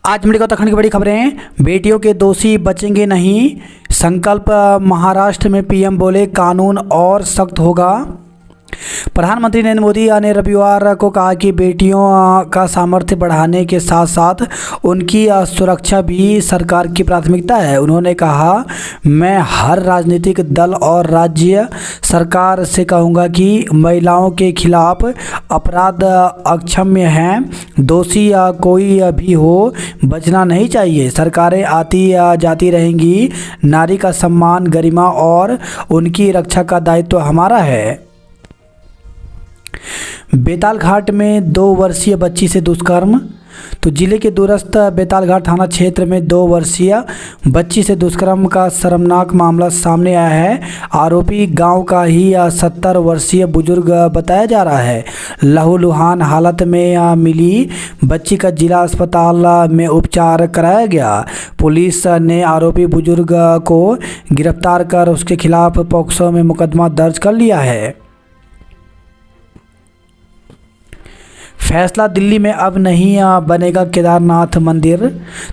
आज मिलेगा उत्तराखंड की बड़ी खबरें। बेटियों के दोषी बचेंगे नहीं, संकल्प। महाराष्ट्र में पीएम बोले कानून और सख्त होगा। प्रधानमंत्री नरेंद्र मोदी ने रविवार को कहा कि बेटियों का सामर्थ्य बढ़ाने के साथ साथ उनकी सुरक्षा भी सरकार की प्राथमिकता है। उन्होंने कहा, मैं हर राजनीतिक दल और राज्य सरकार से कहूँगा कि महिलाओं के खिलाफ अपराध अक्षम्य हैं। दोषी कोई भी हो, बचना नहीं चाहिए। सरकारें आती जाती रहेंगी। नारी का सम्मान, गरिमा और उनकी रक्षा का दायित्व हमारा है। बेताल घाट में 2 वर्षीय बच्ची से दुष्कर्म। तो जिले के दूरस्थ बेताल घाट थाना क्षेत्र में 2 वर्षीय बच्ची से दुष्कर्म का शर्मनाक मामला सामने आया है। आरोपी गांव का ही 70 वर्षीय बुजुर्ग बताया जा रहा है। लहूलुहान हालत में मिली बच्ची का जिला अस्पताल में उपचार कराया गया। पुलिस ने आरोपी बुजुर्ग को गिरफ्तार कर उसके खिलाफ पॉक्सो में मुकदमा दर्ज कर लिया है। फैसला, दिल्ली में अब नहीं बनेगा केदारनाथ मंदिर।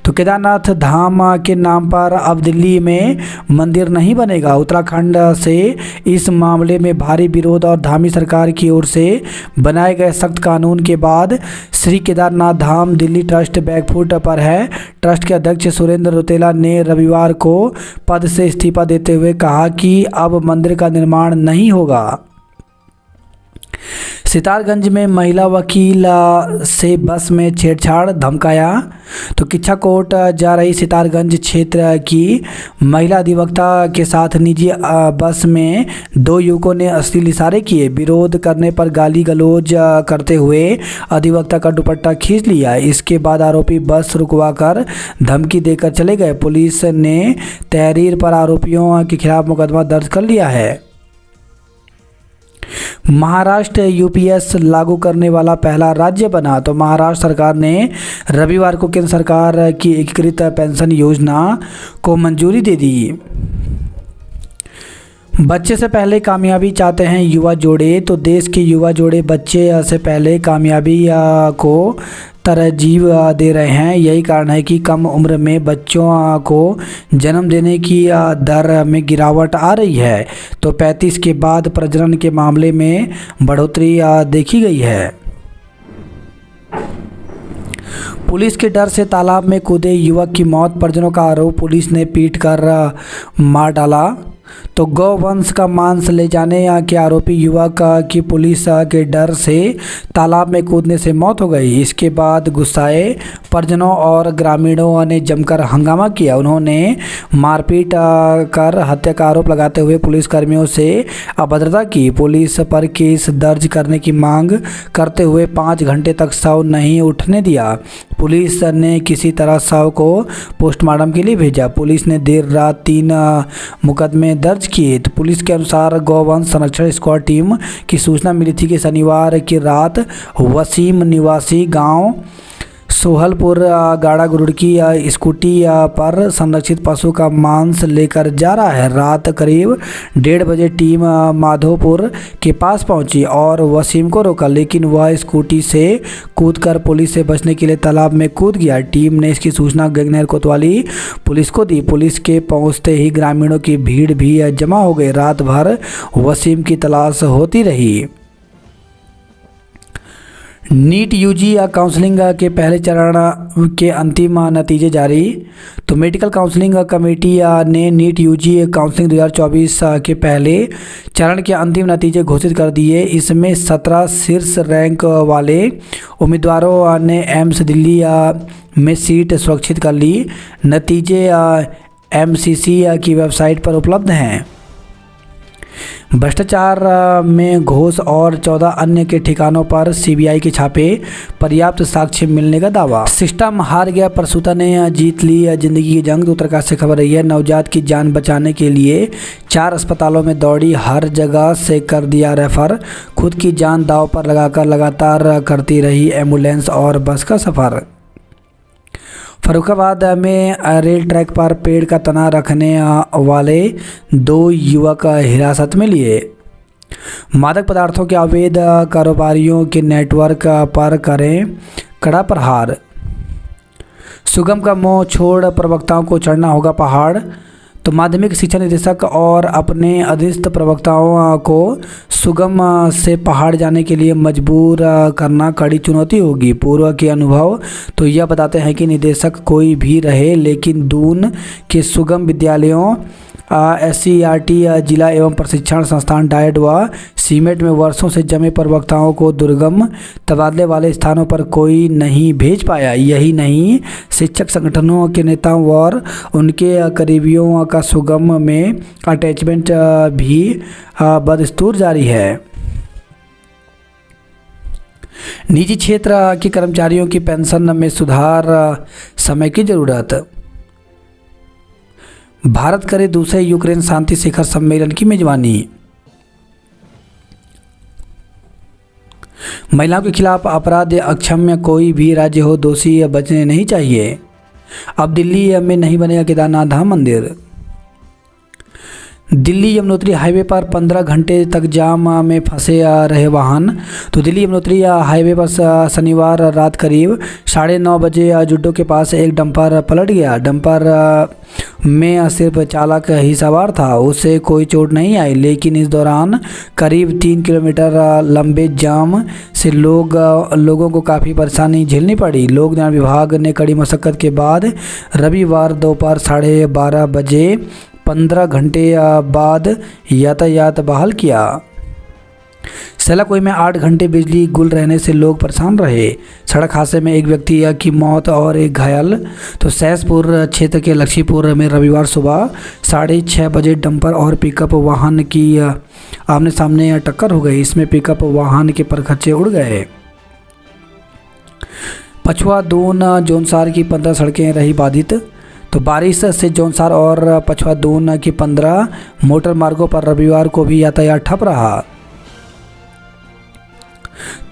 तो केदारनाथ धाम के नाम पर अब दिल्ली में मंदिर नहीं बनेगा। उत्तराखंड से इस मामले में भारी विरोध और धामी सरकार की ओर से बनाए गए सख्त कानून के बाद श्री केदारनाथ धाम दिल्ली ट्रस्ट बैकफुट पर है। ट्रस्ट के अध्यक्ष सुरेंद्र रौतेला ने रविवार को पद से इस्तीफा देते हुए कहा कि अब मंदिर का निर्माण नहीं होगा। सितारगंज में महिला वकील से बस में छेड़छाड़, धमकाया। तो किच्छा कोर्ट जा रही सितारगंज क्षेत्र की महिला अधिवक्ता के साथ निजी बस में 2 युवकों ने अश्लील इशारे किए। विरोध करने पर गाली गलौज करते हुए अधिवक्ता का दुपट्टा खींच लिया। इसके बाद आरोपी बस रुकवाकर धमकी देकर चले गए। पुलिस ने तहरीर पर आरोपियों के खिलाफ मुकदमा दर्ज कर लिया है। महाराष्ट्र यूपीएस लागू करने वाला पहला राज्य बना। तो महाराष्ट्र सरकार ने रविवार को केंद्र सरकार की एकीकृत पेंशन योजना को मंजूरी दे दी। बच्चे से पहले कामयाबी चाहते हैं युवा जोड़े। तो देश के युवा जोड़े बच्चे से पहले कामयाबी को तरजीह दे रहे हैं। यही कारण है कि कम उम्र में बच्चों को जन्म देने की दर में गिरावट आ रही है। तो 35 के बाद प्रजनन के मामले में बढ़ोतरी देखी गई है। पुलिस के डर से तालाब में कूदे युवक की मौत, परिजनों का आरोप। पुलिस ने पीट कर मार डाला। तो गौवंश का मांस ले जाने के आरोपी युवक की पुलिस के डर से तालाब में कूदने से मौत हो गई। इसके बाद गुस्साए परिजनों और ग्रामीणों ने जमकर हंगामा किया। उन्होंने मारपीट कर हत्या का आरोप लगाते हुए पुलिसकर्मियों से अभद्रता की। पुलिस पर केस दर्ज करने की मांग करते हुए 5 घंटे तक शव नहीं उठने दिया। पुलिस ने किसी तरह शव को पोस्टमार्टम के लिए भेजा। पुलिस ने देर रात 3 मुकदमे दर्ज किए। तो पुलिस के अनुसार गौवंश संरक्षण स्क्वाड टीम की सूचना मिली थी कि शनिवार की रात वसीम निवासी गांव सोहलपुर गाड़ा गुरुड़ की स्कूटी पर संरक्षित पशु का मांस लेकर जा रहा है। रात करीब 1:30 बजे टीम माधोपुर के पास पहुंची और वसीम को रोका, लेकिन वह स्कूटी से कूदकर पुलिस से बचने के लिए तालाब में कूद गया। टीम ने इसकी सूचना गंगनहर कोतवाली पुलिस को दी। पुलिस के पहुंचते ही ग्रामीणों की भीड़ भी जमा हो गई। रात भर वसीम की तलाश होती रही। नीट यूजी काउंसलिंग के पहले चरण के अंतिम नतीजे जारी। तो मेडिकल काउंसलिंग कमेटी ने नीट यूजी काउंसलिंग 2024 के पहले चरण के अंतिम नतीजे घोषित कर दिए। इसमें 17 शीर्ष रैंक वाले उम्मीदवारों ने एम्स दिल्ली में सीट सुरक्षित कर ली। नतीजे एमसीसी की वेबसाइट पर उपलब्ध हैं। भ्रष्टाचार में घोष और 14 अन्य के ठिकानों पर सीबीआई के छापे, पर्याप्त साक्ष्य मिलने का दावा। सिस्टम हार गया, प्रसूता ने जीत ली जिंदगी की जंग। उत्तरकाशी से खबर रही है। नवजात की जान बचाने के लिए 4 अस्पतालों में दौड़ी, हर जगह से कर दिया रेफर। खुद की जान दांव पर लगाकर लगातार करती रही एम्बुलेंस और बस का सफ़र। फर्रुखाबाद में रेल ट्रैक पर पेड़ का तना रखने वाले 2 युवक हिरासत में लिए। मादक पदार्थों के अवैध कारोबारियों के नेटवर्क पर करें कड़ा प्रहार। सुगम का मोह छोड़ प्रवक्ताओं को चढ़ना होगा पहाड़। तो माध्यमिक शिक्षा निदेशक और अपने अधीनस्थ प्रवक्ताओं को सुगम से पहाड़ जाने के लिए मजबूर करना कड़ी चुनौती होगी। पूर्व के अनुभव तो यह बताते हैं कि निदेशक कोई भी रहे, लेकिन दून के सुगम विद्यालयों SCERT जिला एवं प्रशिक्षण संस्थान डाइट व सीमेट में वर्षों से जमे प्रवक्ताओं को दुर्गम तबादले वाले स्थानों पर कोई नहीं भेज पाया। यही नहीं, शिक्षक संगठनों के नेताओं और उनके करीबियों का सुगम में अटैचमेंट भी बदस्तूर जारी है। निजी क्षेत्र के कर्मचारियों की पेंशन में सुधार, समय की जरूरत। भारत करे दूसरे यूक्रेन शांति शिखर सम्मेलन की मेजबानी। महिलाओं के खिलाफ अपराध अक्षम्य, कोई भी राज्य हो दोषी बचने नहीं चाहिए। अब दिल्ली में नहीं बनेगा केदारनाथ धाम मंदिर। दिल्ली यमुनोत्री हाईवे पर 15 घंटे तक जाम में फंसे रहे वाहन। तो दिल्ली यमुनोत्री हाईवे पर शनिवार रात करीब 9:30 बजे जुड्डो के पास एक डंपर पलट गया। डंपर में सिर्फ चालक ही सवार था, उसे कोई चोट नहीं आई, लेकिन इस दौरान करीब 3 किलोमीटर लंबे जाम से लोगों को काफ़ी परेशानी झेलनी पड़ी। लोक निर्माण विभाग ने कड़ी मशक्क़त के बाद रविवार दोपहर 12:30 बजे 15 घंटे बाद यातायात बहाल किया। सेलाकुई में 8 घंटे बिजली गुल रहने से लोग परेशान रहे। सड़क हादसे में एक व्यक्ति की मौत और एक घायल। तो सहसपुर क्षेत्र के लक्ष्मीपुर में रविवार सुबह 6:30 बजे डंपर और पिकअप वाहन की आमने सामने टक्कर हो गई। इसमें पिकअप वाहन के परखच्चे उड़ गए। पछुआ दून जौनसार की 15 सड़कें रही बाधित। तो बारिश से जौनसार और पछुआ दून की 15 मोटर मार्गों पर रविवार को भी यातायात ठप रहा।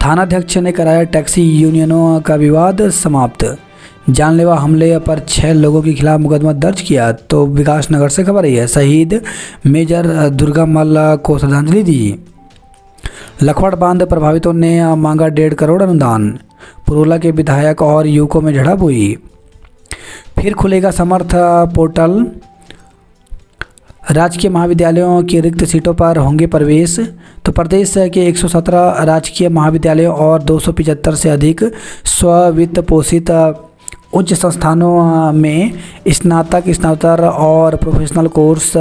थानाध्यक्ष ने कराया टैक्सी यूनियनों का विवाद समाप्त। जानलेवा हमले पर 6 लोगों के खिलाफ मुकदमा दर्ज किया। तो विकासनगर से खबर है, शहीद मेजर दुर्गा मल्ल को श्रद्धांजलि दी। लखवाड़ बांध प्रभावितों ने मांगा 1.5 करोड़ अनुदान। पुरोला के विधायक और युवकों में झड़प हुई। फिर खुलेगा समर्थ पोर्टल। राजकीय महाविद्यालयों की रिक्त सीटों पर होंगे प्रवेश। तो प्रदेश के 117 राजकीय महाविद्यालयों और 275 से अधिक स्ववित्त पोषित उच्च संस्थानों में स्नातक, स्नातकोत्तर और प्रोफेशनल कोर्स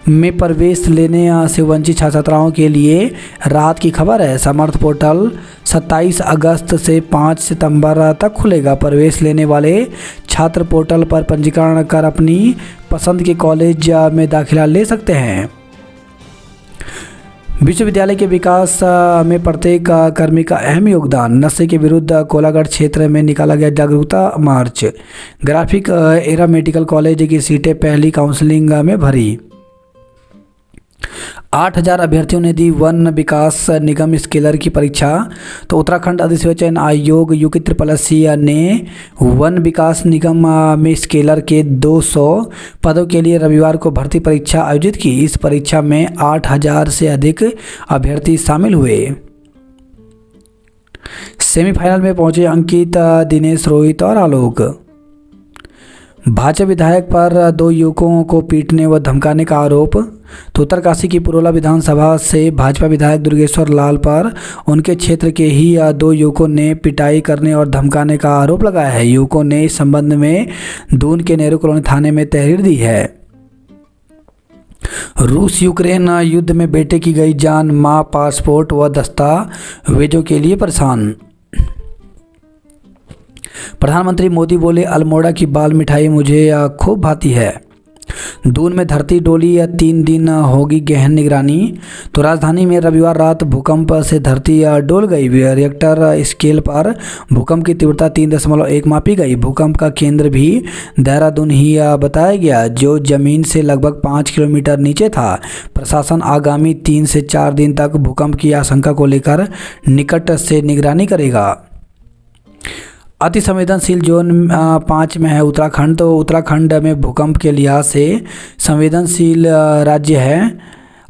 में प्रवेश लेने से वंचित छात्र छात्राओं के लिए राहत की खबर है। समर्थ पोर्टल 27 अगस्त से 5 सितंबर तक खुलेगा। प्रवेश लेने वाले छात्र पोर्टल पर पंजीकरण कर अपनी पसंद के कॉलेज में दाखिला ले सकते हैं। विश्वविद्यालय के विकास में प्रत्येक कर्मी का अहम योगदान। नशे के विरुद्ध कोलागढ़ क्षेत्र में निकाला गया जागरूकता मार्च। ग्राफिक एरा मेडिकल कॉलेज की सीटें पहली काउंसलिंग में भरी। 8,000 अभ्यर्थियों ने दी वन विकास निगम स्केलर की परीक्षा। तो उत्तराखंड अधिसूचना चयन आयोग UKSSC ने वन विकास निगम में स्केलर के 200 पदों के लिए रविवार को भर्ती परीक्षा आयोजित की। इस परीक्षा में 8,000 से अधिक अभ्यर्थी शामिल हुए। सेमीफाइनल में पहुंचे अंकित, दिनेश, रोहित और आलोक। भाजपा विधायक पर 2 युवकों को पीटने व धमकाने का आरोप। तो उत्तरकाशी की पुरोला विधानसभा से भाजपा विधायक दुर्गेश्वर लाल पर उनके क्षेत्र के ही 2 युवकों ने पिटाई करने और धमकाने का आरोप लगाया है। युवकों ने इस संबंध में दून के नेहरू कॉलोनी थाने में तहरीर दी है। रूस यूक्रेन युद्ध में बेटे की गई जान, मां पासपोर्ट व दस्तावेजों के लिए परेशान। प्रधानमंत्री मोदी बोले, अल्मोड़ा की बाल मिठाई मुझे खूब भाती है। दून में धरती डोली 3 दिन होगी गहन निगरानी। तो राजधानी में रविवार रात भूकंप से धरती डोल गई। रिएक्टर स्केल पर भूकंप की तीव्रता 3.1 मापी गई। भूकंप का केंद्र भी देहरादून ही बताया गया, जो जमीन से लगभग 5 किलोमीटर नीचे था। प्रशासन आगामी 3 से 4 दिन तक भूकंप की आशंका को लेकर निकट से निगरानी करेगा। अति संवेदनशील जोन 5 में है उत्तराखंड। तो उत्तराखंड में भूकंप के लिहाज से संवेदनशील राज्य है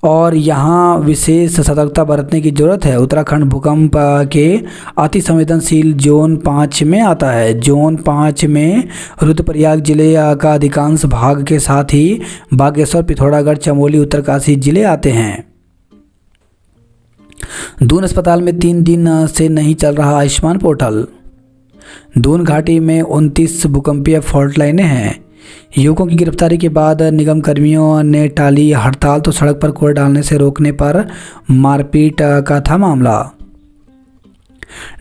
और यहाँ विशेष सतर्कता बरतने की ज़रूरत है। उत्तराखंड भूकंप के अति संवेदनशील जोन 5 में आता है। जोन 5 में रुद्रप्रयाग जिले का अधिकांश भाग के साथ ही बागेश्वर, पिथौरागढ़, चमोली, उत्तरकाशी जिले आते हैं। दून अस्पताल में 3 दिन से नहीं चल रहा आयुष्मान पोर्टल। दून घाटी में 29 भूकंपीय फॉल्ट लाइनें हैं। युवकों की गिरफ्तारी के बाद निगम कर्मियों ने टाली हड़ताल तो सड़क पर कूड़ा डालने से रोकने पर मारपीट का था मामला।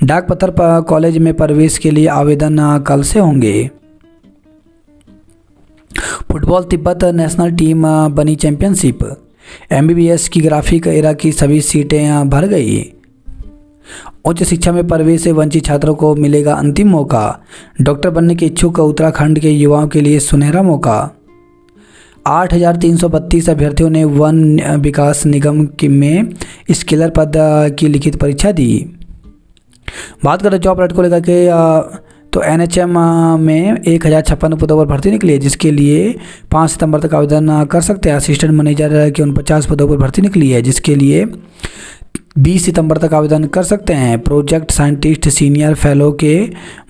डाक पत्थर कॉलेज में प्रवेश के लिए आवेदन कल से होंगे। फुटबॉल तिब्बत नेशनल टीम बनी चैंपियनशिप। एमबीबीएस की ग्राफिक एरा की सभी सीटें भर गई। उच्च शिक्षा में प्रवेश से वंचित छात्रों को मिलेगा अंतिम मौका। डॉक्टर बनने के इच्छुक उत्तराखंड के युवाओं के लिए सुनहरा मौका। 8,332 अभ्यर्थियों ने वन विकास निगम में स्किलर पद की लिखित परीक्षा दी। बात करें जॉब अलर्ट को लेकर के तो एनएचएम में 1056 पदों पर भर्ती निकली है, जिसके लिए 5 सितंबर तक आवेदन कर सकते हैं। असिस्टेंट मैनेजर के 49 पदों पर भर्ती निकली है, जिसके लिए 20 सितंबर तक आवेदन कर सकते हैं। प्रोजेक्ट साइंटिस्ट सीनियर फेलो के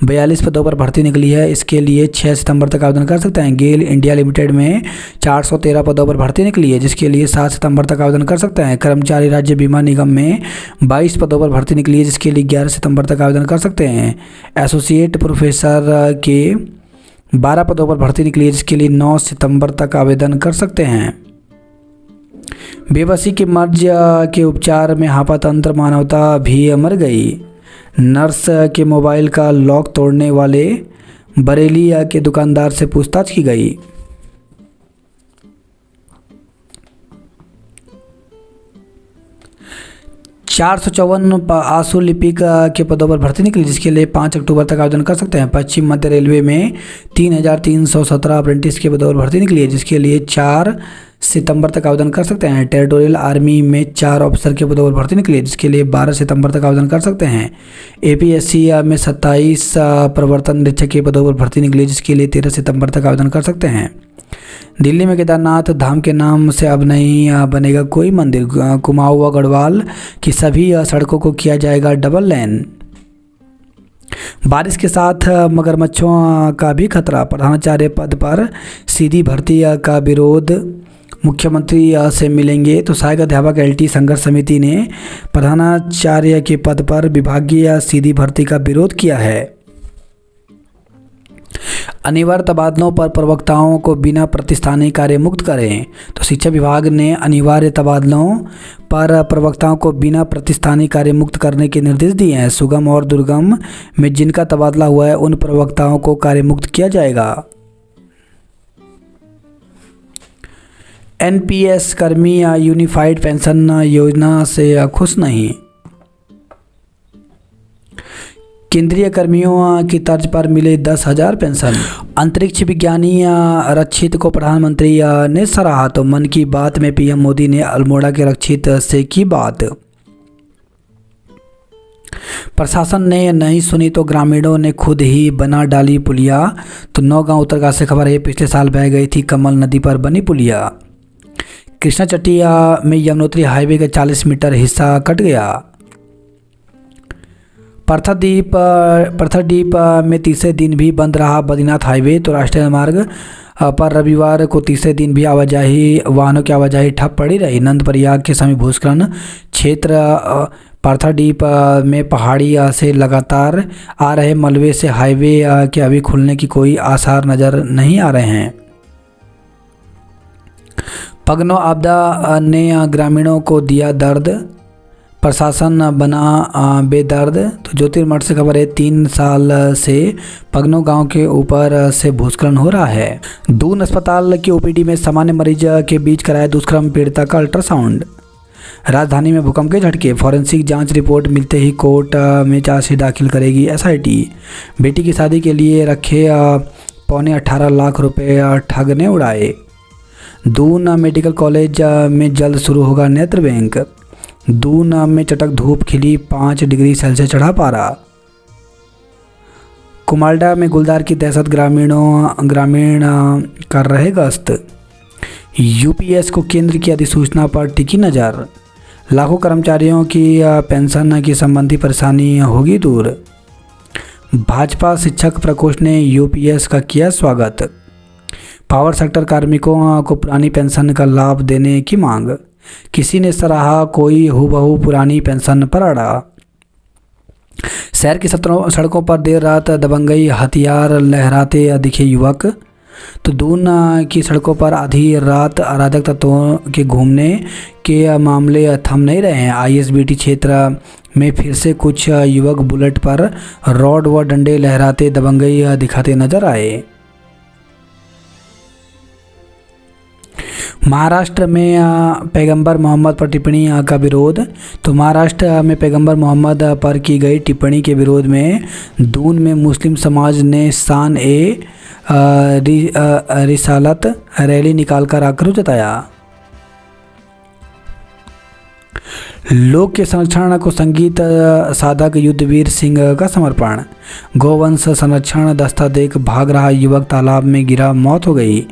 42 पदों पर भर्ती निकली है, इसके लिए 6 सितंबर तक आवेदन कर सकते हैं। गेल इंडिया लिमिटेड में 413 पदों पर भर्ती निकली है, जिसके लिए 7 सितंबर तक आवेदन कर सकते हैं। कर्मचारी राज्य बीमा निगम में 22 पदों पर भर्ती निकली है, जिसके लिए 11 सितंबर तक आवेदन कर सकते हैं। एसोसिएट प्रोफेसर के 12 पदों पर भर्ती निकली है, जिसके लिए 9 सितंबर तक आवेदन कर सकते हैं। बेबसी के मर्ज के उपचार में हापातंत्र मानवता भी मर गई। नर्स के मोबाइल का लॉक तोड़ने वाले बरेली के दुकानदार से पूछताछ की गई। चार 454 आंसू लिपिक के पदों पर भर्ती निकली, जिसके लिए 5 अक्टूबर तक आवेदन कर सकते हैं। पश्चिम मध्य रेलवे में 3,317 अप्रेंटिस के पदों पर भर्ती निकली है, जिसके लिए 4 सितंबर तक आवेदन कर सकते हैं। टेरिटोरियल आर्मी में 4 ऑफिसर के पदों पर भर्ती निकली है, जिसके लिए 12 सितंबर तक आवेदन कर सकते हैं। एपीएससी में 27 प्रवर्तन निरीक्षक के पदों पर भर्ती निकली है, जिसके लिए 13 सितंबर तक आवेदन कर सकते हैं। दिल्ली में केदारनाथ धाम के नाम से अब नहीं बनेगा कोई मंदिर। कुमाऊं व गढ़वाल की सभी सड़कों को किया जाएगा डबल लेन। बारिश के साथ मगरमच्छों का भी खतरा। प्रधानाचार्य पद पर सीधी भर्ती का विरोध। मुख्यमंत्री से मिलेंगे तो सहायक अध्यापक एलटी संघर्ष समिति ने प्रधानाचार्य के पद पर विभागीय सीधी भर्ती का विरोध किया है। अनिवार्य तबादलों पर प्रवक्ताओं को बिना प्रतिस्थानिक कार्य मुक्त करें। तो शिक्षा विभाग ने अनिवार्य तबादलों पर प्रवक्ताओं को बिना प्रतिस्थानिक कार्य मुक्त करने के निर्देश दिए हैं। सुगम और दुर्गम में जिनका तबादला हुआ है उन प्रवक्ताओं को कार्य मुक्त किया जाएगा। एनपीएस कर्मी यूनिफाइड पेंशन योजना से खुश नहीं। केंद्रीय कर्मियों की तर्ज पर मिले 10,000 पेंशन। अंतरिक्ष विज्ञानी रक्षित को प्रधानमंत्री ने सराहा। तो मन की बात में पीएम मोदी ने अल्मोड़ा के रक्षित से की बात। प्रशासन ने नहीं सुनी तो ग्रामीणों ने खुद ही बना डाली पुलिया। तो नौगांव उत्तरकाशी से खबर है, पिछले साल बह गई थी कमल नदी पर बनी पुलिया। कृष्णा चट्टिया में यमुनोत्री हाईवे का 40 मीटर हिस्सा कट गया। पर्थरडीप में तीसरे दिन भी बंद रहा बद्रीनाथ हाईवे। तो राष्ट्रीय मार्ग पर रविवार को तीसरे दिन भी वाहनों की आवाजाही ठप पड़ी रही। नंदप्रयाग के समीप भूस्खलन क्षेत्र पर्थरडीप में पहाड़ी से लगातार आ रहे मलबे से हाईवे के अभी खुलने की कोई आसार नज़र नहीं आ रहे हैं। पगनो आपदा ने ग्रामीणों को दिया दर्द, प्रशासन बना बेदर्द। तो ज्योतिर्मठ से खबर है, 3 साल से पगनो गांव के ऊपर से भूस्खलन हो रहा है। दून अस्पताल की ओपीडी में सामान्य मरीज के बीच कराया दुष्कर्म पीड़िता का अल्ट्रासाउंड। राजधानी में भूकंप के झटके। फॉरेंसिक जांच रिपोर्ट मिलते ही कोर्ट में चार्जशीट दाखिल करेगी एसआईटी। बेटी की शादी के लिए रखे 18.25 लाख रुपए ठग ने उड़ाए। दून मेडिकल कॉलेज में जल्द शुरू होगा नेत्र बैंक। दून में चटक धूप खिली, 5 डिग्री सेल्सियस चढ़ा पारा। कुमालडा में गुलदार की दहशत, ग्रामीण कर रहे गश्त। यूपीएस को केंद्र की अधिसूचना पर टिकी नज़र। लाखों कर्मचारियों की पेंशन की संबंधी परेशानी होगी दूर। भाजपा शिक्षक प्रकोष्ठ ने यूपीएस का किया स्वागत। पावर सेक्टर कार्मिकों को पुरानी पेंशन का लाभ देने की मांग। किसी ने सराहा, कोई हूबहू पुरानी पेंशन पर अड़ा। शहर की सड़कों पर देर रात दबंगई, हथियार लहराते दिखे युवक। तो दून की सड़कों पर आधी रात अराजक तत्वों के घूमने के मामले थम नहीं रहे हैं। आईएसबीटी क्षेत्र में फिर से कुछ युवक बुलेट पर रॉड व डंडे लहराते दबंगई दिखाते नजर आए। महाराष्ट्र में पैगंबर मोहम्मद पर टिप्पणी का विरोध। तो महाराष्ट्र में पैगंबर मोहम्मद पर की गई टिप्पणी के विरोध में दून में मुस्लिम समाज ने शान ए रिसालत रैली निकालकर आक्रोश जताया। लोक के संरक्षण को संगीत साधक युद्धवीर सिंह का समर्पण। गौवंश संरक्षण दस्ता देख भाग रहा युवक तालाब में गिरा, मौत हो गई।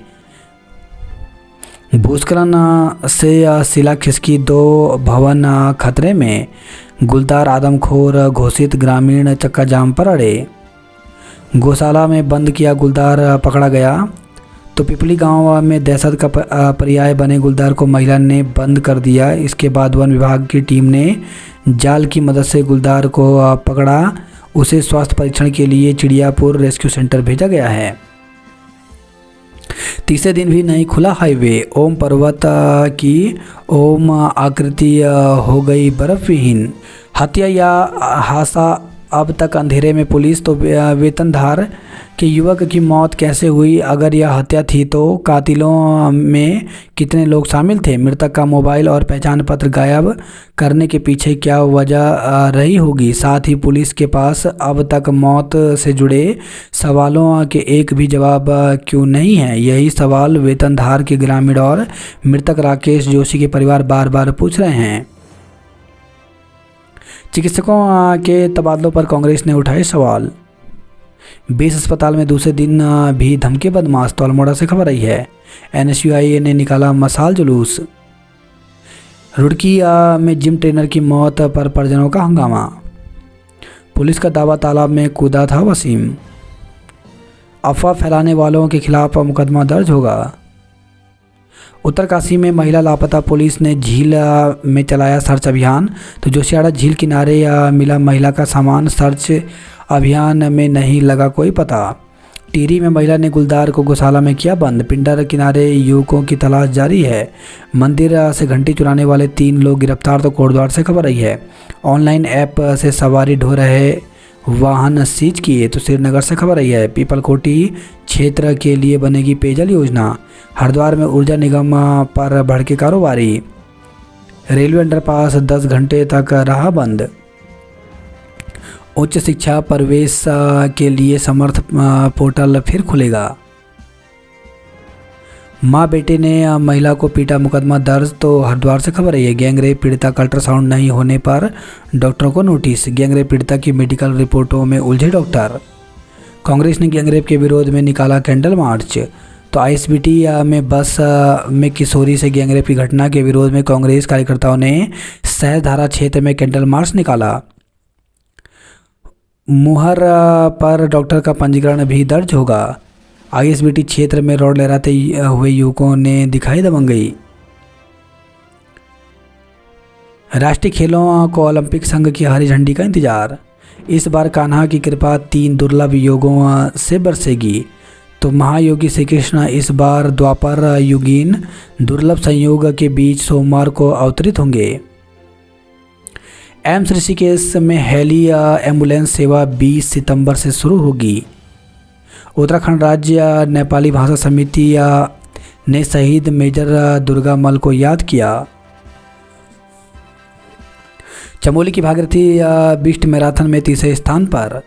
भूस्खलन से शिला खिसकी, 2 भवन खतरे में। गुलदार आदमखोर घोषित, ग्रामीण चक्का जाम पर अड़े। गौशाला में बंद किया गुलदार, पकड़ा गया। तो पिपली गांव में दहशत का पर्याय बने गुलदार को महिला ने बंद कर दिया। इसके बाद वन विभाग की टीम ने जाल की मदद से गुलदार को पकड़ा। उसे स्वास्थ्य परीक्षण के लिए चिड़ियापुर रेस्क्यू सेंटर भेजा गया है। तीसरे दिन भी नहीं खुला हाईवे। ओम पर्वत की ओम आकृति हो गई बर्फ विहीन। हत्या या हादसा, अब तक अंधेरे में पुलिस। तो वेतनधार के युवक की मौत कैसे हुई? अगर यह हत्या थी तो कातिलों में कितने लोग शामिल थे? मृतक का मोबाइल और पहचान पत्र गायब करने के पीछे क्या वजह रही होगी? साथ ही पुलिस के पास अब तक मौत से जुड़े सवालों के एक भी जवाब क्यों नहीं है? यही सवाल वेतनधार के ग्रामीण और मृतक राकेश जोशी के परिवार बार बार पूछ रहे हैं। चिकित्सकों के तबादलों पर कांग्रेस ने उठाए सवाल। बेस अस्पताल में दूसरे दिन भी धमके बदमाश। तो अल्मोड़ा से खबर आई है। एनएसयूआई ने निकाला मशाल जुलूस। रुड़की में जिम ट्रेनर की मौत पर परिजनों का हंगामा। पुलिस का दावा, तालाब में कूदा था वसीम। अफवाह फैलाने वालों के खिलाफ मुकदमा दर्ज होगा। उत्तरकाशी में महिला लापता, पुलिस ने झील में चलाया सर्च अभियान। तो जोशियाड़ा झील किनारे मिला महिला का सामान। सर्च अभियान में नहीं लगा कोई पता। टिहरी में महिला ने गुलदार को गौशाला में किया बंद। पिंडर किनारे युवकों की तलाश जारी है। मंदिर से घंटी चुराने वाले 3 लोग गिरफ्तार। तो कोटद्वार से खबर आई है। ऑनलाइन ऐप से सवारी ढो रहे वाहन सीज किए। तो श्रीनगर से खबर आई है। पीपलकोटी क्षेत्र के लिए बनेगी पेयजल योजना। हरिद्वार में ऊर्जा निगम पर भड़के कारोबारी। रेलवे अंडरपास 10 घंटे तक रहा बंद। उच्च शिक्षा प्रवेश के लिए समर्थ पोर्टल फिर खुलेगा। मां बेटे ने महिला को पीटा, मुकदमा दर्ज। तो हरिद्वार से खबर है। गैंगरेप पीड़िता का अल्ट्रासाउंड नहीं होने पर डॉक्टरों को नोटिस। गैंगरेप पीड़िता की मेडिकल रिपोर्टों में उलझे डॉक्टर। कांग्रेस ने गैंगरेप के विरोध में निकाला कैंडल मार्च। तो आईएसबीटी में बस में किशोरी से गैंगरेप की घटना के विरोध में कांग्रेस कार्यकर्ताओं ने सहजधारा क्षेत्र में कैंडल मार्च निकाला। मुहर पर डॉक्टर का पंजीकरण भी दर्ज होगा। आईएसबीटी क्षेत्र में रॉड लहराते हुए युवकों ने दिखाई दबंगई। राष्ट्रीय खेलों को ओलंपिक संघ की हरी झंडी का इंतजार। इस बार कान्हा की कृपा 3 दुर्लभ योगों से बरसेगी। तो महायोगी श्री कृष्ण इस बार द्वापर युगीन दुर्लभ संयोग के बीच सोमवार को अवतरित होंगे। एम्स ऋषिकेश में हेली एम्बुलेंस सेवा 20 सितंबर से शुरू होगी। उत्तराखंड राज्य नेपाली भाषा समिति ने शहीद मेजर दुर्गामल को याद किया। चमोली की भागीरथी बिस्ट मैराथन में तीसरे स्थान पर।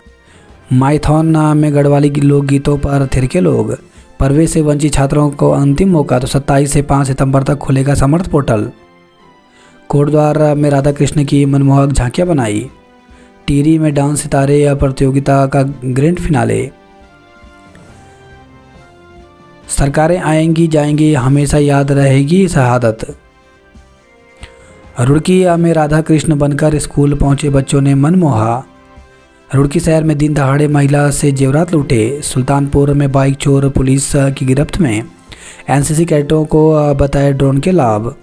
माइथॉन में गढ़वाली लोकगीतों पर थिरके लोग। प्रवेश से वंचित छात्रों को अंतिम मौका। तो 27 से 5 सितंबर तक खुलेगा समर्थ पोर्टल। कोटद्वार में राधा कृष्ण की मनमोहक झांकियां बनाई। टिहरी में डांस सितारे प्रतियोगिता का ग्रैंड फिनाले। सरकारें आएंगी जाएंगी, हमेशा याद रहेगी शहादत। रुड़की में राधा कृष्ण बनकर स्कूल पहुंचे बच्चों ने मन मोहा। रुड़की शहर में दिन दहाड़े महिला से जेवरात लूटे। सुल्तानपुर में बाइक चोर पुलिस की गिरफ्त में। एनसीसी कैडेटों को बताए ड्रोन के लाभ।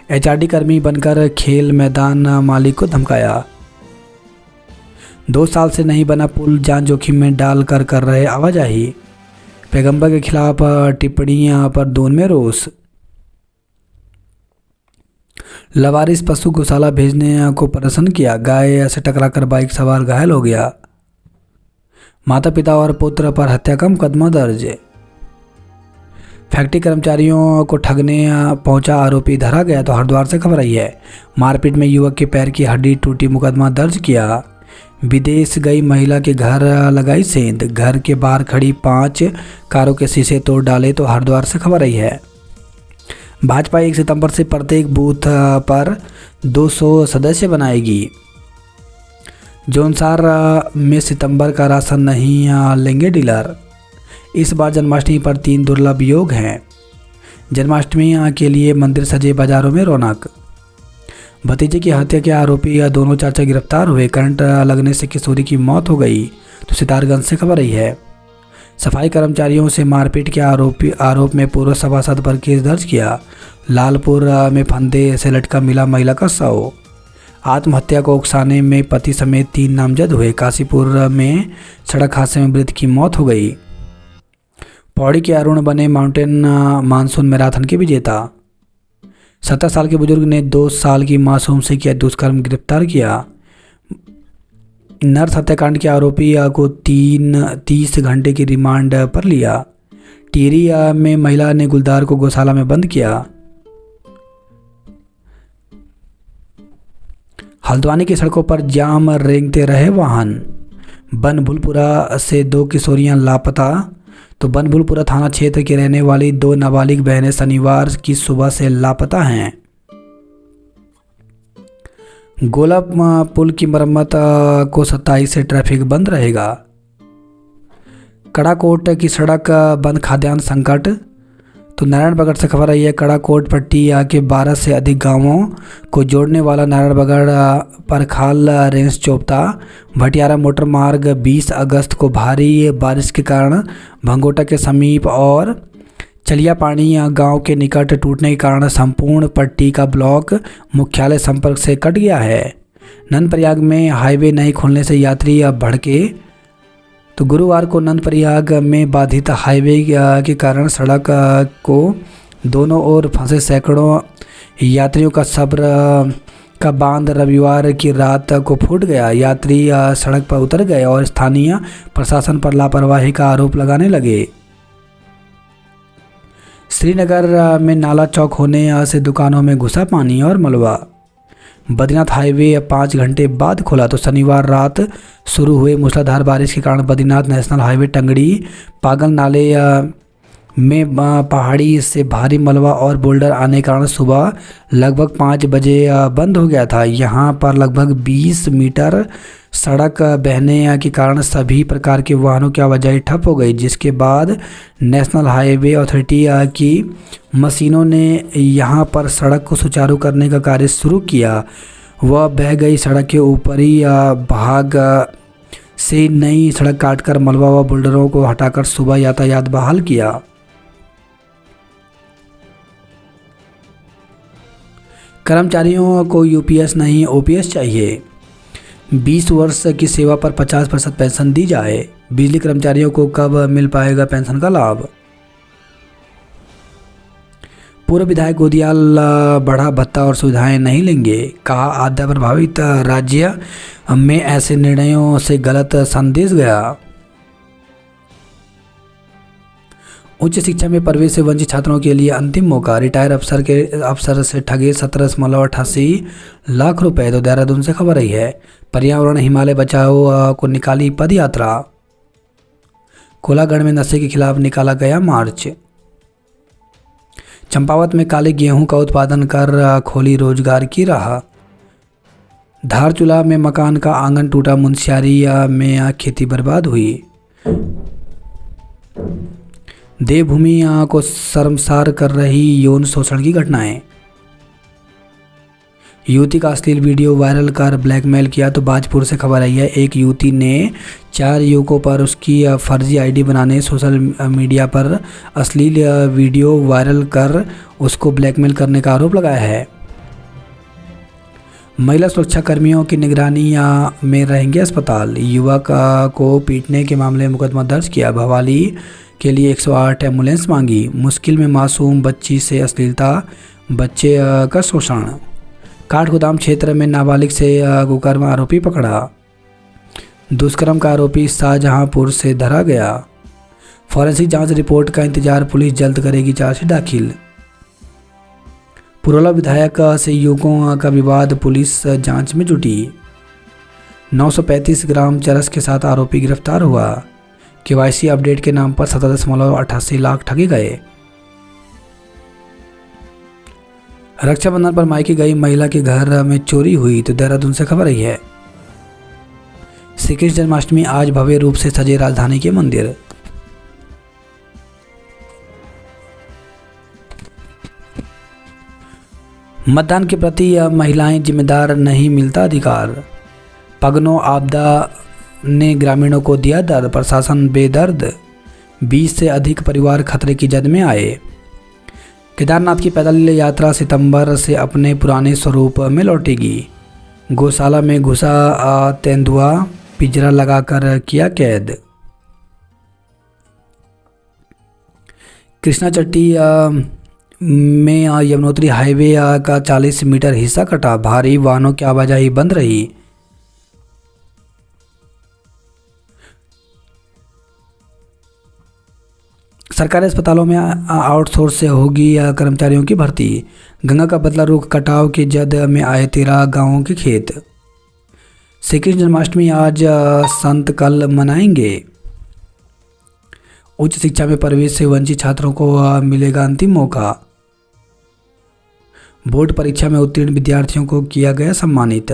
एचआरडी कर्मी बनकर खेल मैदान मालिक को धमकाया। 2 साल से नहीं बना पुल, जान जोखिम में डाल कर रहे आवाजाही। पैगंबर के खिलाफ टिप्पणियां पर दून में रोष। लवारिस पशु गौशाला भेजने को प्रदर्शन किया। गाय से टकराकर बाइक सवार घायल हो गया। माता पिता और पुत्र पर हत्या का मुकदमा दर्ज। फैक्ट्री कर्मचारियों को ठगने पहुंचा आरोपी धरा गया। तो हरिद्वार से खबर आई है। मारपीट में युवक के पैर की हड्डी टूटी, मुकदमा दर्ज किया। विदेश गई महिला के घर लगाई सेंध। घर के बाहर खड़ी 5 कारों के शीशे तोड़ डाले। तो हरिद्वार से खबर आई है। भाजपा 1 सितंबर से प्रत्येक बूथ पर 200 सदस्य बनाएगी। जौनसार में सितंबर का राशन नहीं लेंगे डीलर। इस बार जन्माष्टमी पर 3 दुर्लभ योग हैं। जन्माष्टमी के लिए मंदिर सजे, बाजारों में रौनक। भतीजे की हत्या के आरोपी दोनों चाचा गिरफ्तार हुए। करंट लगने से किशोरी की मौत हो गई। तो सितारगंज से खबर आई है। सफाई कर्मचारियों से मारपीट के आरोप में पूर्व सभासद पर केस दर्ज किया। लालपुर में फंदे से लटका मिला महिला का शव। आत्महत्या को उकसाने में पति समेत 3 नामजद हुए। काशीपुर में सड़क हादसे में वृद्ध की मौत हो गई। पौड़ी के अरुण बने माउंटेन मानसून मैराथन के विजेता। 17 साल के बुजुर्ग ने 2 साल की मासूम से किया दुष्कर्म, गिरफ्तार किया। नर्स हत्याकांड के आरोपी को 30 घंटे की रिमांड पर लिया। टिहरी में महिला ने गुलदार को गौशाला में बंद किया। हल्द्वानी की सड़कों पर जाम, रेंगते रहे वाहन। बनभूलपुरा से 2 किशोरियां लापता। तो बनभूलपुरा थाना क्षेत्र की रहने वाली 2 नाबालिग बहनें शनिवार की सुबह से लापता हैं। गोला पुल की मरम्मत को 27 से ट्रैफिक बंद रहेगा। कड़ाकोट की सड़क बंद, खाद्यान्न संकट। तो नारायणबगड़ से खबर आई है। कड़ाकोट पट्टी के 12 से अधिक गांवों को जोड़ने वाला नारायणबगड़ परखाल रेंज चोपता भटियारा मोटर मार्ग 20 अगस्त को भारी बारिश के कारण भंगोटा के समीप और चलियापानी गांव के निकट टूटने के कारण संपूर्ण पट्टी का ब्लॉक मुख्यालय संपर्क से कट गया है। नंदप्रयाग में हाईवे नहीं खुलने से यात्री अब भड़के। तो गुरुवार को नंदप्रयाग में बाधित हाईवे के कारण सड़क को दोनों ओर फंसे सैकड़ों यात्रियों का सब्र का बांध रविवार की रात को फूट गया। यात्री सड़क पर उतर गए और स्थानीय प्रशासन पर लापरवाही का आरोप लगाने लगे। श्रीनगर में नाला चौक होने से दुकानों में घुसा पानी और मलबा। बद्रीनाथ हाईवे 5 घंटे बाद खुला। तो शनिवार रात शुरू हुए मूसलाधार बारिश के कारण बद्रीनाथ नेशनल हाईवे टंगड़ी पागल नाले में पहाड़ी से भारी मलबा और बोल्डर आने के कारण सुबह लगभग 5 बजे बंद हो गया था। यहाँ पर लगभग 20 मीटर सड़क बहने के कारण सभी प्रकार के वाहनों की आवाजाही ठप हो गई, जिसके बाद नेशनल हाईवे अथॉरिटी की मशीनों ने यहाँ पर सड़क को सुचारू करने का कार्य शुरू किया। वह बह गई सड़क के ऊपरी भाग से नई सड़क काटकर मलबा व बोल्डरों को हटाकर सुबह यातायात बहाल किया। कर्मचारियों को यूपीएस नहीं ओपीएस चाहिए। 20 वर्ष की सेवा पर 50% पेंशन दी जाए। बिजली कर्मचारियों को कब मिल पाएगा पेंशन का लाभ। पूर्व विधायक गोदियाल बढ़ा भत्ता और सुविधाएं नहीं लेंगे, कहा आपदा प्रभावित राज्य में ऐसे निर्णयों से गलत संदेश गया। उच्च शिक्षा में प्रवेश से वंचित छात्रों के लिए अंतिम मौका। रिटायर अफसर से ठगे 17.88 लाख रुपए। तो देहरादून से खबर आई है। पर्यावरण हिमालय बचाओ को निकाली पद यात्रा। कोलागढ़ में नशे के खिलाफ निकाला गया मार्च। चंपावत में काले गेहूं का उत्पादन कर खोली रोजगार की राह। धारचूला में मकान का आंगन टूटा, मुंशियारी में खेती बर्बाद हुई। देवभूमि को शर्मसार कर रही यौन शोषण की घटनाएं। युवती का अश्लील वीडियो वायरल कर ब्लैकमेल किया। तो बाजपुर से खबर आई है, एक युवती ने 4 युवकों पर उसकी फर्जी आईडी बनाने, सोशल मीडिया पर अश्लील वीडियो वायरल कर उसको ब्लैकमेल करने का आरोप लगाया है। महिला सुरक्षा कर्मियों की निगरानी में रहेंगे अस्पताल। युवक को पीटने के मामले में मुकदमा दर्ज किया। भवाली के लिए 108 एम्बुलेंस मांगी। मुश्किल में मासूम बच्ची से अश्लीलता, बच्चे का शोषण। काठगोदाम क्षेत्र में नाबालिग से कुकर्म आरोपी पकड़ा। दुष्कर्म का आरोपी शाहजहांपुर से धरा गया। फॉरेंसिक जांच रिपोर्ट का इंतजार, पुलिस जल्द करेगी चार्जशीट दाखिल। पुरोला विधायक से युवकों का विवाद, पुलिस जांच में जुटी। 935 ग्राम चरस के साथ आरोपी गिरफ्तार हुआ। केवाईसी अपडेट के नाम पर 17.88 लाख ठगे गए। रक्षाबंधन पर मायके गई महिला के घर में चोरी हुई। तो देहरादून से खबर आई है। श्री कृष्ण जन्माष्टमी आज भव्य रूप से सजे राजधानी के मंदिर। मतदान के प्रति महिलाएं जिम्मेदार, नहीं मिलता अधिकार। पगनो आपदा ने ग्रामीणों को दिया दर्द, प्रशासन बेदर्द। 20 से अधिक परिवार खतरे की जद में आए। केदारनाथ की पैदल यात्रा सितंबर से अपने पुराने स्वरूप में लौटेगी। गौशाला में घुसा तेंदुआ, पिंजरा लगाकर किया कैद। कृष्णा चट्टी में यमुनोत्री हाईवे का 40 मीटर हिस्सा कटा। भारी वाहनों की आवाजाही बंद रही। सरकारी अस्पतालों में आउटसोर्स से होगी कर्मचारियों की भर्ती। गंगा का बदला रुख, कटाव के जद में आए 13 गांवों के खेत। श्री कृष्ण जन्माष्टमी आज, संत कल मनाएंगे। उच्च शिक्षा में प्रवेश से वंचित छात्रों को मिलेगा अंतिम मौका। बोर्ड परीक्षा में उत्तीर्ण विद्यार्थियों को किया गया सम्मानित।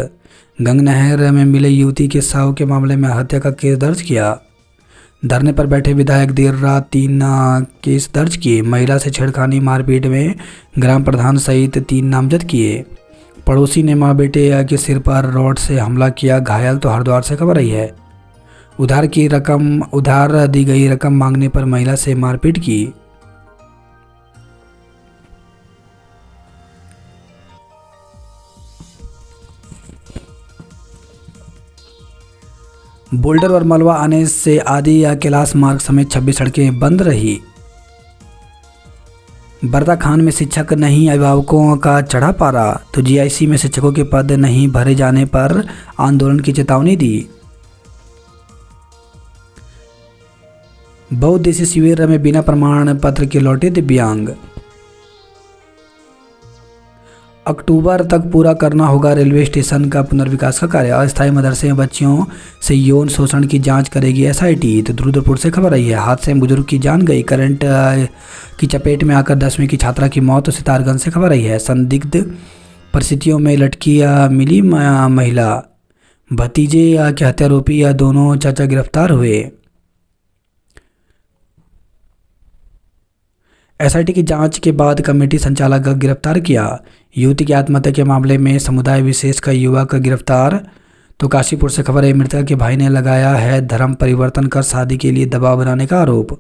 गंगनहर में मिले युवती के शव के मामले में हत्या का केस दर्ज किया। धरने पर बैठे विधायक देर रात 3 केस दर्ज किए। महिला से छेड़खानी, मारपीट में ग्राम प्रधान सहित 3 नामजद किए। पड़ोसी ने मां बेटे के सिर पर रॉड से हमला किया, घायल। तो हरिद्वार से खबर आई है। उधार दी गई रकम मांगने पर महिला से मारपीट की। बोल्डर और मलबा आने से आदि या कैलाश मार्ग समेत 26 सड़कें बंद रही। बरदा खान में शिक्षक नहीं, अभिभावकों का चढ़ा पारा। तो जीआईसी में शिक्षकों के पद नहीं भरे जाने पर आंदोलन की चेतावनी दी। बहुउद्देशीय शिविर में बिना प्रमाण पत्र के लौटे दिव्यांग। अक्टूबर तक पूरा करना होगा रेलवे स्टेशन का पुनर्विकास का कार्य। अस्थायी मदरसे में बच्चियों से यौन शोषण की जांच करेगी एसआईटी। तो रुद्रपुर से खबर आई है। हादसे में बुजुर्ग की जान गई। करंट की चपेट में आकर 10वीं की छात्रा की मौत। तो सितारगंज से खबर आई है। संदिग्ध परिस्थितियों में लटकी मिली महिला। भतीजे के हत्यारोपी दोनों चाचा गिरफ्तार हुए। एसआईटी की जांच के बाद कमेटी संचालक का गिरफ्तार किया। युवती की आत्महत्या के मामले में समुदाय विशेष का युवक गिरफ्तार। तो काशीपुर से खबर है। मृतक के भाई ने लगाया है धर्म परिवर्तन कर शादी के लिए दबाव बनाने का आरोप।